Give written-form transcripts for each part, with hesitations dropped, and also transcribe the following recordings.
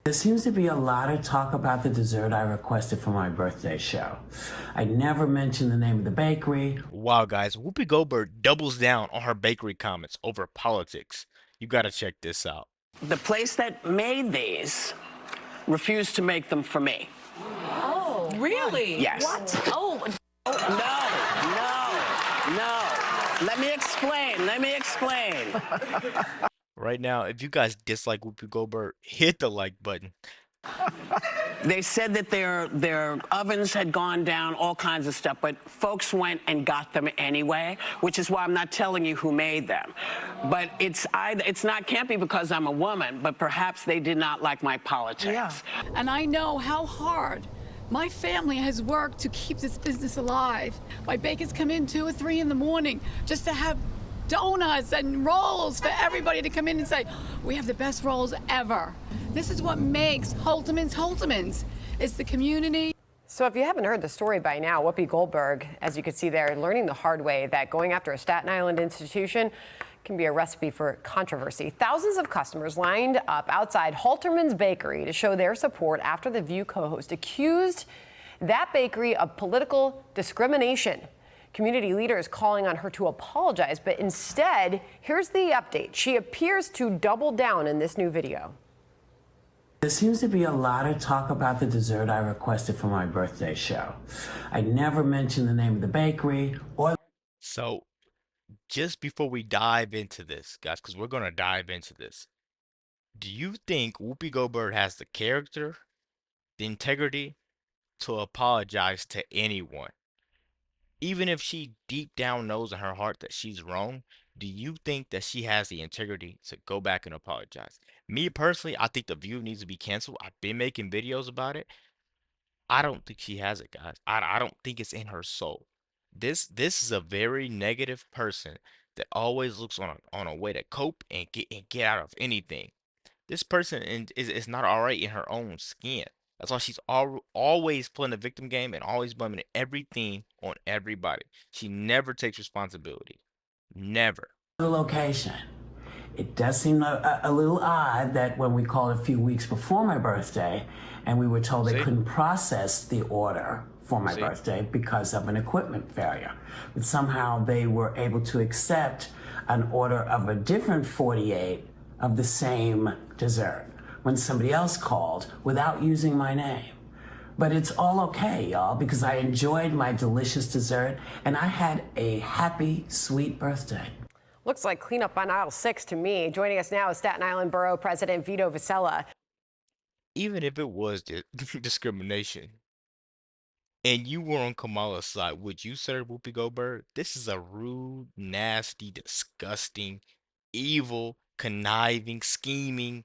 There seems to be a lot of talk about the dessert I requested for my birthday show. I never mentioned the name of the bakery. Wow, guys, Whoopi Goldberg doubles down on her bakery comments over politics. You gotta check this out. The place that made these refused to make them for me. Oh, really? Yes. What? Oh, No. Let me explain. Right now, if you guys dislike Whoopi Goldberg, hit the like button. They said that their ovens had gone down, all kinds of stuff, but folks went and got them anyway, which is why I'm not telling you who made them. But can't be because I'm a woman, but perhaps they did not like my politics. yeah. And I know how hard my family has worked to keep this business alive. My bakers come in 2 or 3 in the morning just to have donuts and rolls for everybody to come in and say, we have the best rolls ever. This is what makes Holteman's. It's the community. So if you haven't heard the story by now, Whoopi Goldberg, as you can see there, learning the hard way that going after a Staten Island institution can be a recipe for controversy. Thousands of customers lined up outside Holterman's Bakery to show their support after the View co-host accused that bakery of political discrimination. Community leaders calling on her to apologize, but instead, here's the update. She appears to double down in this new video. There seems to be a lot of talk about the dessert I requested for my birthday show. I never mentioned the name of the bakery or... So, just before we dive into this, guys, because we're gonna dive into this, do you think Whoopi Goldberg has the character, the integrity to apologize to anyone? Even if she deep down knows in her heart that she's wrong, do you think that she has the integrity to go back and apologize? Me personally, I think The View needs to be canceled. I've been making videos about it. I don't think she has it, guys. I don't think it's in her soul. This is a very negative person that always looks on a way to cope and get out of anything. This person is not all right in her own skin. That's why she's always playing the victim game and always blaming everything on everybody. She never takes responsibility. Never. the location. It does seem a little odd that when we called a few weeks before my birthday and we were told they couldn't process the order for my birthday because of an equipment failure. But somehow they were able to accept an order of a different 48 of the same dessert when somebody else called without using my name. But it's all okay, y'all, because I enjoyed my delicious dessert and I had a happy, sweet birthday. Looks like cleanup on aisle 6 to me. Joining us now is Staten Island Borough President Vito Vasella. Even if it was discrimination and you were on Kamala's side, would you serve Whoopi Goldberg? This is a rude, nasty, disgusting, evil, conniving, scheming,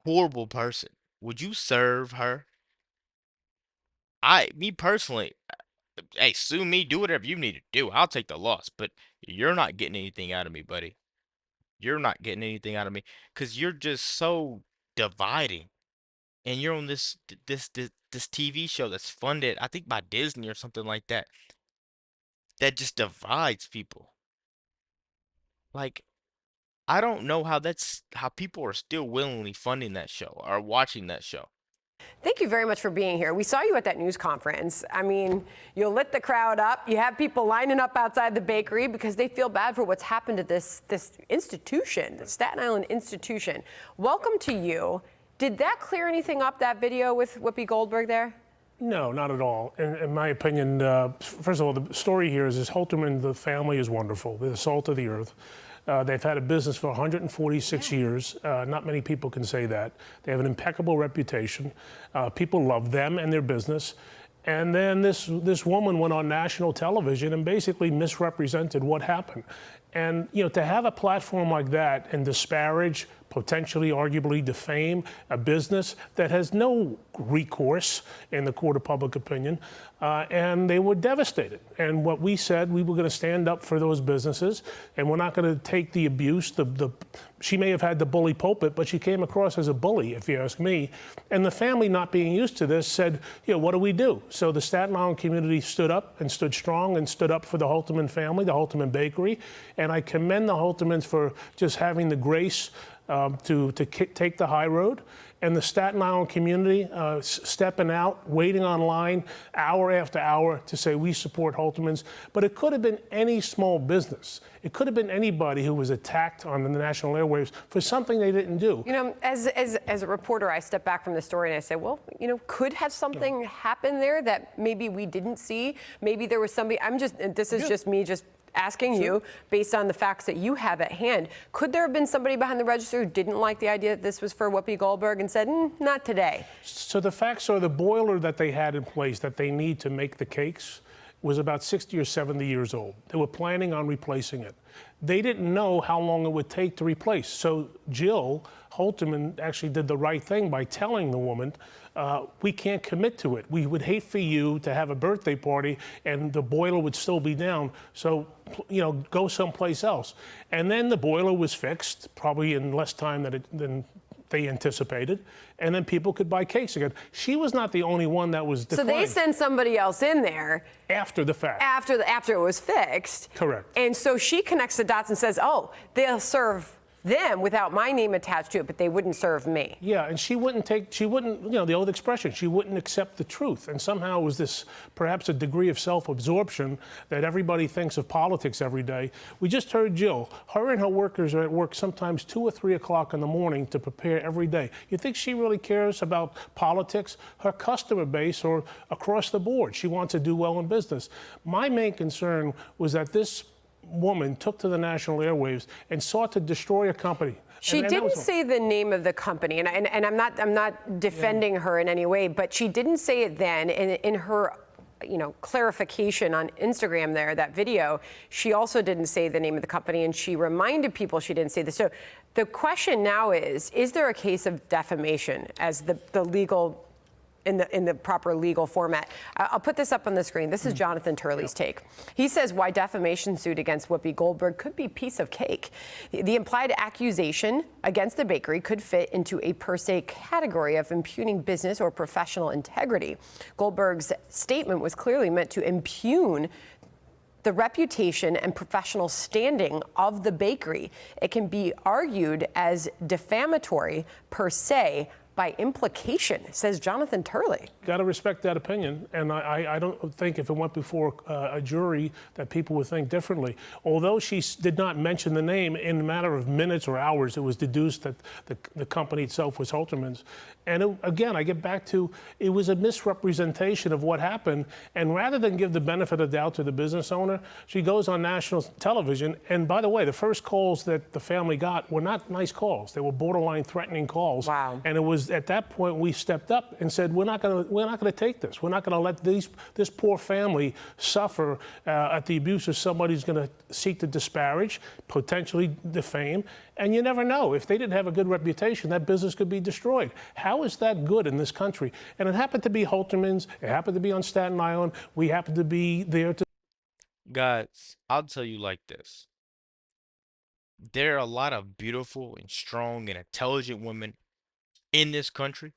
horrible person. Would you serve her? Me personally, hey, sue me, do whatever you need to do. I'll take the loss, but you're not getting anything out of me, buddy. You're not getting anything out of me because you're just so dividing. And you're on this TV show that's funded, I think, by Disney or something like that, that just divides people. Like, I don't know how people are still willingly funding that show or watching that show. Thank you very much for being here. We saw you at that news conference. I mean, you lit the crowd up. You have people lining up outside the bakery because they feel bad for what's happened to this institution, the Staten Island institution. Welcome to you. Did that clear anything up, that video with Whoopi Goldberg there? No, not at all. In my opinion, first of all, the story here is Holterman, the family is wonderful. They're the salt of the earth. They've had a business for 146 years. Not many people can say that. They have an impeccable reputation. People love them and their business. And then this woman went on national television and basically misrepresented what happened. And, you know, to have a platform like that and disparage, potentially, arguably defame a business that has no recourse in the court of public opinion, and they were devastated. And what we said, we were going to stand up for those businesses, and we're not going to take the abuse. She may have had the bully pulpit, but she came across as a bully, if you ask me. And the family, not being used to this, said, you know, what do we do? So the Staten Island community stood up and stood strong and stood up for the Holterman family, the Holterman Bakery. And I commend the Holtermans for just having the grace to take the high road and the Staten Island community stepping out, waiting online hour after hour to say we support Holterman's. But it could have been any small business. It could have been anybody who was attacked on the national airwaves for something they didn't do. You know, as a reporter, I step back from the story and I say, well, you know, could have something happened there that maybe we didn't see? Maybe there was somebody, this is just me just asking you, based on the facts that you have at hand, could there have been somebody behind the register who didn't like the idea that this was for Whoopi Goldberg and said, not today? So the facts are the boiler that they had in place that they need to make the cakes was about 60 or 70 years old. They were planning on replacing it. They didn't know how long it would take to replace. So Jill Holterman actually did the right thing by telling the woman, we can't commit to it. We would hate for you to have a birthday party and the boiler would still be down. So, you know, go someplace else. And then the boiler was fixed, probably in less time than they anticipated, and then people could buy cakes again. She was not the only one that was declined. So they sent somebody else in there after the fact. After it was fixed. Correct. And so she connects the dots and says, oh, they'll serve them without my name attached to it, but they wouldn't serve me. Yeah, and she wouldn't, you know, the old expression, she wouldn't accept the truth. And somehow it was this, perhaps a degree of self-absorption that everybody thinks of politics every day. We just heard Jill. Her and her workers are at work sometimes 2 or 3 o'clock in the morning to prepare every day. You think she really cares about politics? Her customer base or across the board, she wants to do well in business. My main concern was that this woman took to the national airwaves and sought to destroy a company. She didn't say the name of the company, and I'm not defending her in any way, but she didn't say it then. In her, you know, clarification on Instagram there, that video, she also didn't say the name of the company, and she reminded people she didn't say this. So the question now is there a case of defamation as the legal in the proper legal format? I'll put this up on the screen. This is Jonathan Turley's take. He says why defamation suit against Whoopi Goldberg could be piece of cake. The implied accusation against the bakery could fit into a per se category of impugning business or professional integrity. Goldberg's statement was clearly meant to impugn the reputation and professional standing of the bakery. It can be argued as defamatory per se by implication, says Jonathan Turley. Got to respect that opinion, and I don't think if it went before a jury that people would think differently. Although she did not mention the name, in a matter of minutes or hours, it was deduced that the company itself was Holterman's. And again, I get back to, it was a misrepresentation of what happened, and rather than give the benefit of doubt to the business owner, she goes on national television, and by the way, the first calls that the family got were not nice calls. They were borderline threatening calls. Wow. And it was at that point we stepped up and said, we're not going to take this. We're not going to let this poor family suffer at the abuse of somebody who's going to seek to disparage, potentially defame. And you never know. If they didn't have a good reputation, that business could be destroyed. How is that good in this country? And it happened to be Holterman's. It happened to be on Staten Island. We happened to be there to. Guys, I'll tell you like this. There are a lot of beautiful and strong and intelligent women in this country,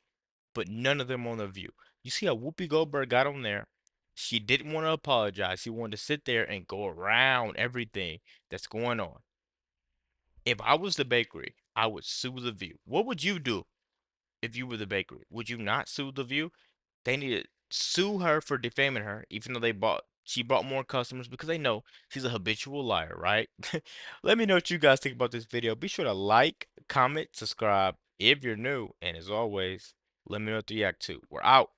but none of them on The View. You see how Whoopi Goldberg got on there? She didn't want to apologize. She wanted to sit there and go around everything that's going on. If I was the bakery, I would sue The View. What would you do if you were the bakery? Would you not sue The View? They need to sue her for defaming her, even though she brought more customers, because they know she's a habitual liar, right? Let me know what you guys think about this video. Be sure to like, comment, subscribe if you're new, and as always, let me know what you react to. We're out.